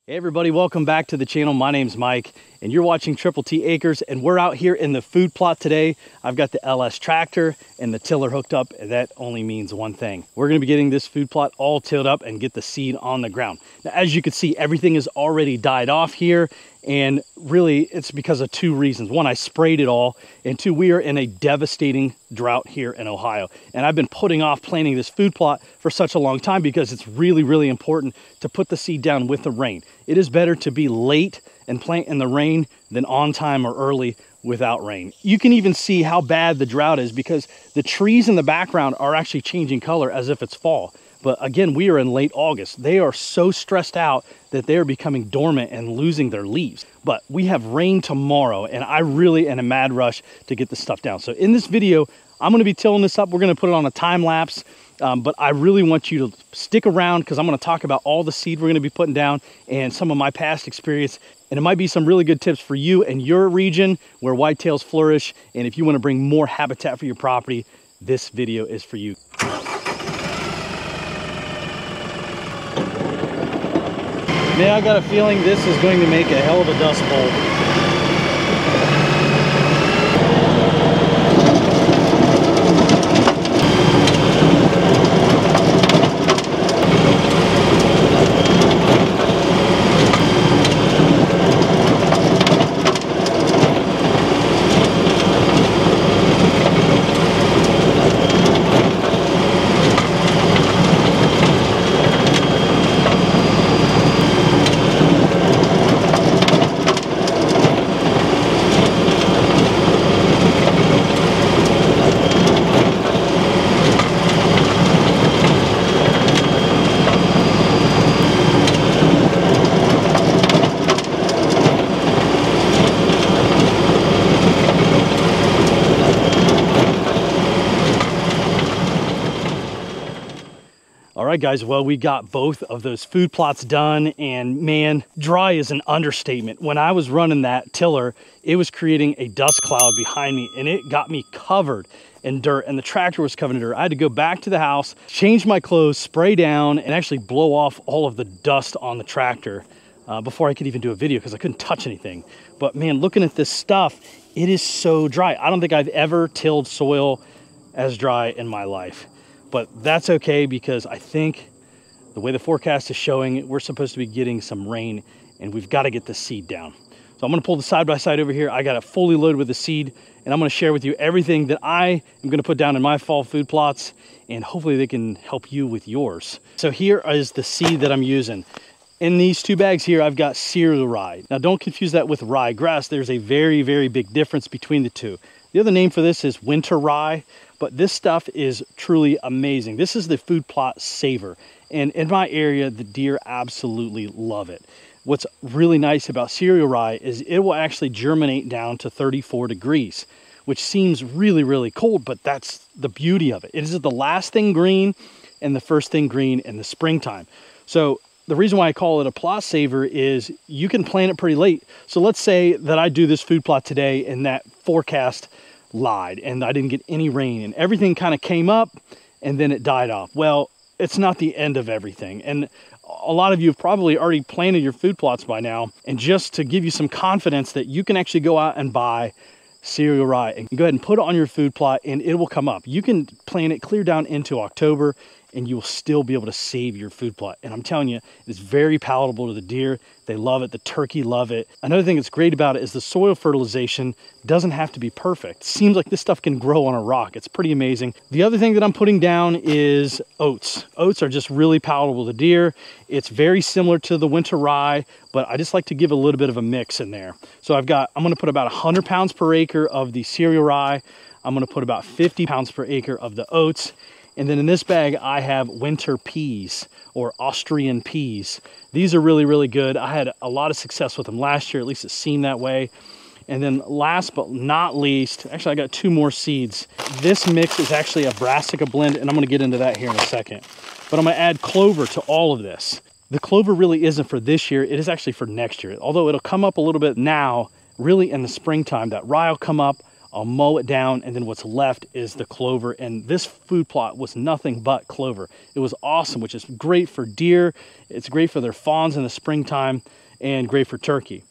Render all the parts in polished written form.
Hey everybody, welcome back to the channel. My name's Mike and you're watching Triple T Acres, and we're out here in the food plot today. I've got the LS tractor and the tiller hooked up, and that only means one thing. We're going to be getting this food plot all tilled up and get the seed on the ground. Now, as you can see, everything is already died off here, and really it's because of two reasons. One, I sprayed it all, and two, we are in a devastating drought here in Ohio. And I've been putting off planting this food plot for such a long time because it's really important to put the seed down with the rain. It is better to be late and plant in the rain than on time or early without rain. You can even see how bad the drought is because the trees in the background are actually changing color as if it's fall. But again, we are in late August. They are so stressed out that they are becoming dormant and losing their leaves. But we have rain tomorrow, and I really am in a mad rush to get this stuff down. So in this video, I'm going to be tilling this up. We're going to put it on a time lapse. But I really want you to stick around because I'm going to talk about all the seed we're going to be putting down and some of my past experience. And it might be some really good tips for you and your region where whitetails flourish. And if you want to bring more habitat for your property, this video is for you. Man, I got a feeling this is going to make a hell of a dust bowl. All right, guys, well, we got both of those food plots done, and man, dry is an understatement. When I was running that tiller, it was creating a dust cloud behind me, and it got me covered in dirt, and the tractor was covered in dirt. I had to go back to the house, change my clothes, spray down, and actually blow off all of the dust on the tractor before I could even do a video because I couldn't touch anything. But man, looking at this stuff, it is so dry. I don't think I've ever tilled soil as dry in my life. But that's okay because I think the way the forecast is showing, we're supposed to be getting some rain, and we've got to get the seed down. So I'm going to pull the side-by-side over here. I got it fully loaded with the seed, and I'm going to share with you everything that I am going to put down in my fall food plots, and hopefully they can help you with yours. So here is the seed that I'm using. In these two bags here, I've got cereal rye. Now don't confuse that with rye grass. There's a very big difference between the two. The other name for this is winter rye, but this stuff is truly amazing. This is the food plot saver, and in my area, the deer absolutely love it. What's really nice about cereal rye is it will actually germinate down to 34 degrees, which seems really cold, but that's the beauty of it. It is the last thing green and the first thing green in the springtime. So the reason why I call it a plot saver is you can plant it pretty late. So let's say that I do this food plot today and that forecast lied and I didn't get any rain and everything kind of came up and then it died off. Well, it's not the end of everything. And a lot of you have probably already planted your food plots by now. And just to give you some confidence that you can actually go out and buy cereal rye and go ahead and put it on your food plot and it will come up. You can plant it clear down into October and you will still be able to save your food plot. And I'm telling you, it's very palatable to the deer. They love it. The turkey love it. Another thing that's great about it is the soil fertilization doesn't have to be perfect. It seems like this stuff can grow on a rock. It's pretty amazing. The other thing that I'm putting down is oats. Oats are just really palatable to deer. It's very similar to the winter rye, but I just like to give a little bit of a mix in there. So I'm going to put about 100 pounds per acre of the cereal rye. I'm going to put about 50 pounds per acre of the oats. And then in this bag, I have winter peas or Austrian peas. These are really good. I had a lot of success with them last year, at least it seemed that way. And then last but not least, actually I got two more seeds. This mix is actually a brassica blend, and I'm gonna get into that here in a second. But I'm gonna add clover to all of this. The clover really isn't for this year, it is actually for next year. Although it'll come up a little bit now, really in the springtime, that rye will come up, I'll mow it down, and then what's left is the clover. And this food plot was nothing but clover. It was awesome, which is great for deer. It's great for their fawns in the springtime and great for turkey.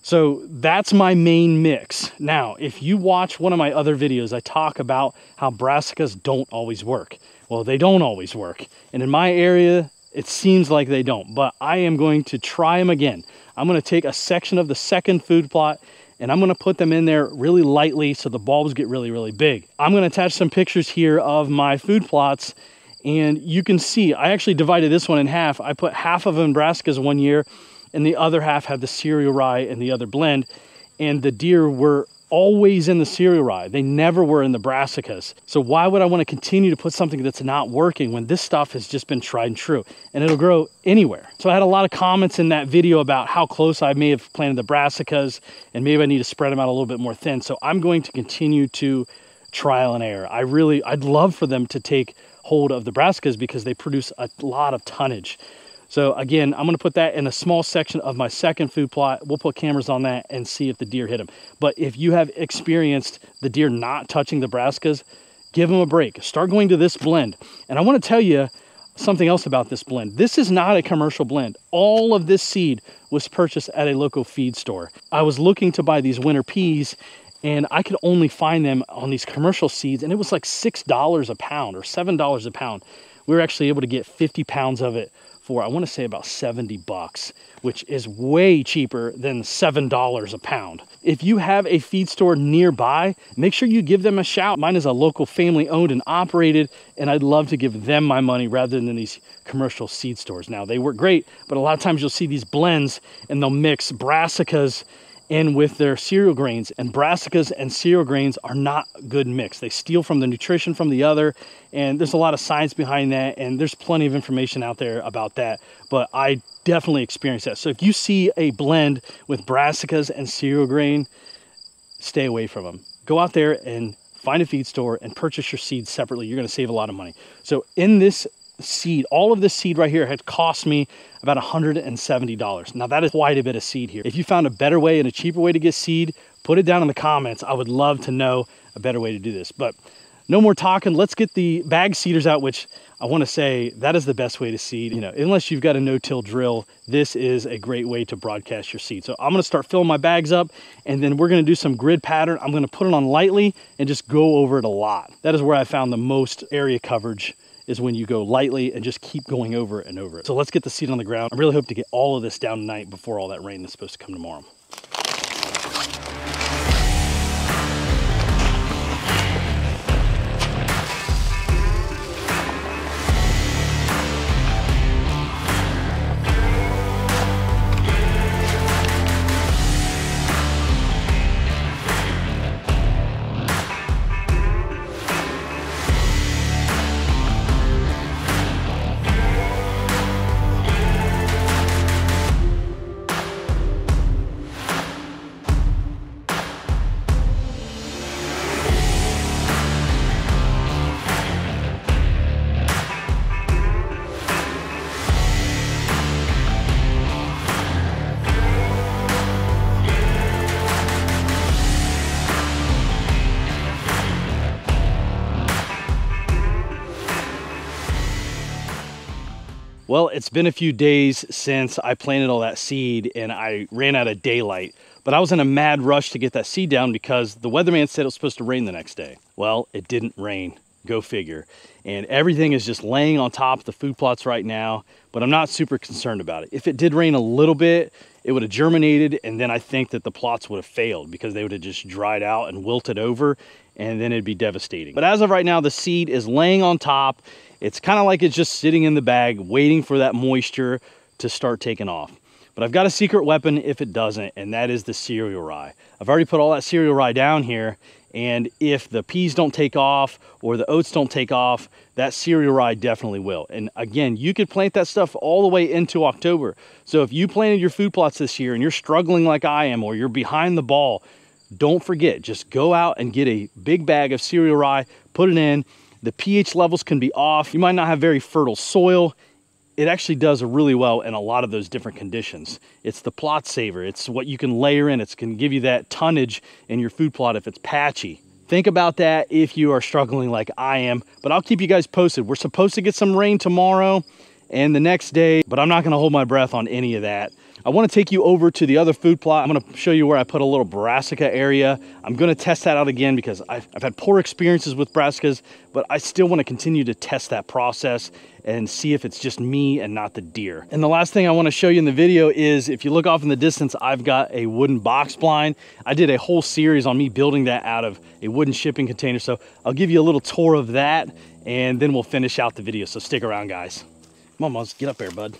So that's my main mix. Now, if you watch one of my other videos, I talk about how brassicas don't always work. Well, they don't always work. And in my area, it seems like they don't, but I am going to try them again. I'm going to take a section of the second food plot and I'm going to put them in there really lightly so the bulbs get really, really big. I'm going to attach some pictures here of my food plots, and you can see I actually divided this one in half. I put half of them in brassicas one year, and the other half had the cereal rye and the other blend. And the deer were always in the cereal rye. They never were in the brassicas. So why would I want to continue to put something that's not working when this stuff has just been tried and true, and it'll grow anywhere? So I had a lot of comments in that video about how close I may have planted the brassicas, and maybe I need to spread them out a little bit more thin. So I'm going to continue to trial and error. I'd love for them to take hold of the brassicas because they produce a lot of tonnage. So again, I'm going to put that in a small section of my second food plot. We'll put cameras on that and see if the deer hit them. But if you have experienced the deer not touching the brassicas, give them a break. Start going to this blend. And I want to tell you something else about this blend. This is not a commercial blend. All of this seed was purchased at a local feed store. I was looking to buy these winter peas, and I could only find them on these commercial seeds, and it was like $6 a pound or $7 a pound. We were actually able to get 50 pounds of it for, I want to say, about 70 bucks, which is way cheaper than $7 a pound. If you have a feed store nearby, make sure you give them a shout. Mine is a local family owned and operated, and I'd love to give them my money rather than these commercial seed stores. Now, they work great, but a lot of times you'll see these blends and they'll mix brassicas in with their cereal grains, and brassicas and cereal grains are not a good mix. They steal from the nutrition from the other, and there's a lot of science behind that, and there's plenty of information out there about that, but I definitely experienced that. So if you see a blend with brassicas and cereal grain, stay away from them. Go out there and find a feed store and purchase your seeds separately. You're going to save a lot of money. So in this seed, all of this seed right here had cost me about $170. Now that is quite a bit of seed here. If you found a better way and a cheaper way to get seed, put it down in the comments. I would love to know a better way to do this. But no more talking. Let's get the bag seeders out, which I want to say that is the best way to seed. You know, unless you've got a no-till drill, this is a great way to broadcast your seed. So I'm going to start filling my bags up, and then we're going to do some grid pattern. I'm going to put it on lightly and just go over it a lot. That is where I found the most area coverage, is when you go lightly and just keep going over it and over it. So let's get the seed on the ground. I really hope to get all of this down tonight before all that rain that's supposed to come tomorrow. Well, it's been a few days since I planted all that seed and I ran out of daylight, but I was in a mad rush to get that seed down because the weatherman said it was supposed to rain the next day. Well, it didn't rain, go figure. And everything is just laying on top of the food plots right now, but I'm not super concerned about it. If it did rain a little bit, it would have germinated, and then I think that the plots would have failed because they would have just dried out and wilted over, and then it'd be devastating. But as of right now, the seed is laying on top. It's kind of like it's just sitting in the bag, waiting for that moisture to start taking off. But I've got a secret weapon if it doesn't, and that is the cereal rye. I've already put all that cereal rye down here, and if the peas don't take off or the oats don't take off, that cereal rye definitely will. And again, you could plant that stuff all the way into October. So if you planted your food plots this year and you're struggling like I am, or you're behind the ball, don't forget, just go out and get a big bag of cereal rye, put it in. The pH levels can be off. You might not have very fertile soil. it actually does really well in a lot of those different conditions. It's the plot saver. It's what you can layer in. It's going to give you that tonnage in your food plot if it's patchy. Think about that if you are struggling like I am, but I'll keep you guys posted. We're supposed to get some rain tomorrow and the next day, but I'm not going to hold my breath on any of that. I want to take you over to the other food plot. I'm going to show you where I put a little brassica area. I'm going to test that out again because I've had poor experiences with brassicas, but I still want to continue to test that process and see if it's just me and not the deer. And the last thing I want to show you in the video is, if you look off in the distance, I've got a wooden box blind. I did a whole series on me building that out of a wooden shipping container. So I'll give you a little tour of that and then we'll finish out the video. So stick around, guys. Come on, Muzz, get up there, bud.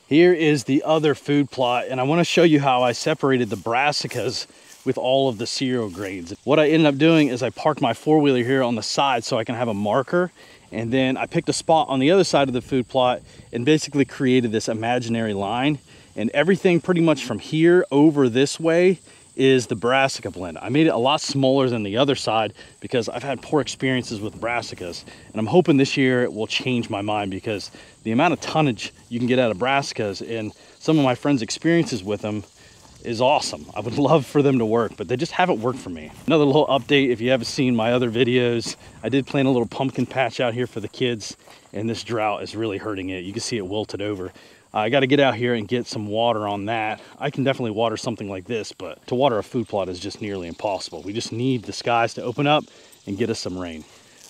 Here is the other food plot, and I want to show you how I separated the brassicas with all of the cereal grades. What I ended up doing is I parked my four-wheeler here on the side so I can have a marker, and then I picked a spot on the other side of the food plot and basically created this imaginary line. And everything pretty much from here over this way is the brassica blend. I made it a lot smaller than the other side because I've had poor experiences with brassicas, and I'm hoping this year it will change my mind, because the amount of tonnage you can get out of brassicas and some of my friends' experiences with them is awesome. I would love for them to work, but they just haven't worked for me. Another little update, if you haven't seen my other videos, I did plant a little pumpkin patch out here for the kids, and this drought is really hurting it. You can see it wilted over. I got to get out here and get some water on that. I can definitely water something like this, but to water a food plot is just nearly impossible. We just need the skies to open up and get us some rain.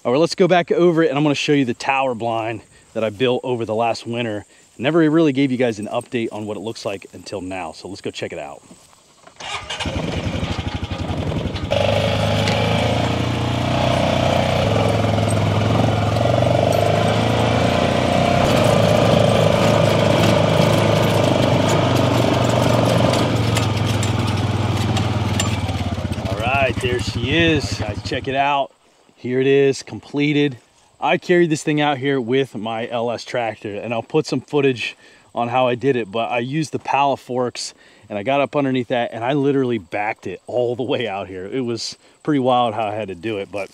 All right, let's go back over it, and I'm going to show you the tower blind that I built over the last winter. Never really gave you guys an update on what it looks like until now, so let's go check it out. There she is, guys, check it out. Here it is, completed. I carried this thing out here with my LS tractor, and I'll put some footage on how I did it, but I used the pallet forks and I got up underneath that and I literally backed it all the way out here. It was pretty wild how I had to do it, but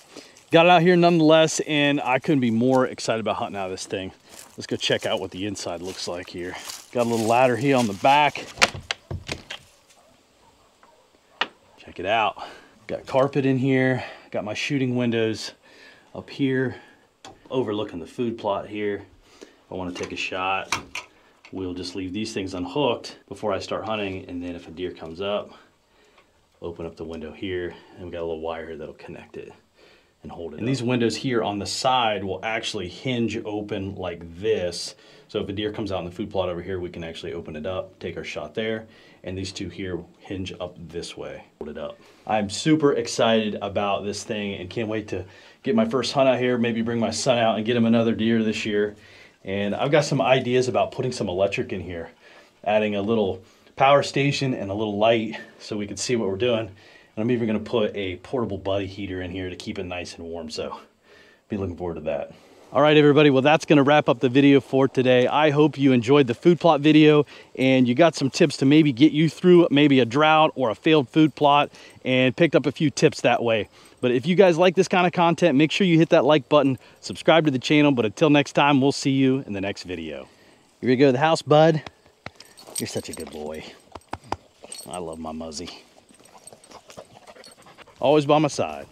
got it out here nonetheless, and I couldn't be more excited about hunting out of this thing. Let's go check out what the inside looks like here. Got a little ladder here on the back. Check it out. Got carpet in here, got my shooting windows up here, overlooking the food plot here. If I want to take a shot, we'll just leave these things unhooked before I start hunting, and then if a deer comes up, open up the window here, and we got a little wire that'll connect it and hold it. And these windows here on the side will actually hinge open like this. So if a deer comes out in the food plot over here, we can actually open it up, take our shot there, and these two here hinge up this way, hold it up. I'm super excited about this thing and can't wait to get my first hunt out here, maybe bring my son out and get him another deer this year. And I've got some ideas about putting some electric in here, adding a little power station and a little light so we can see what we're doing. And I'm even gonna put a portable buddy heater in here to keep it nice and warm, so be looking forward to that. All right, everybody, well, that's gonna wrap up the video for today. I hope you enjoyed the food plot video and you got some tips to maybe get you through maybe a drought or a failed food plot, and picked up a few tips that way. But if you guys like this kind of content, make sure you hit that like button, subscribe to the channel, but until next time, we'll see you in the next video. You ready to go to the house, bud? You're such a good boy. I love my Muzzy. Always by my side.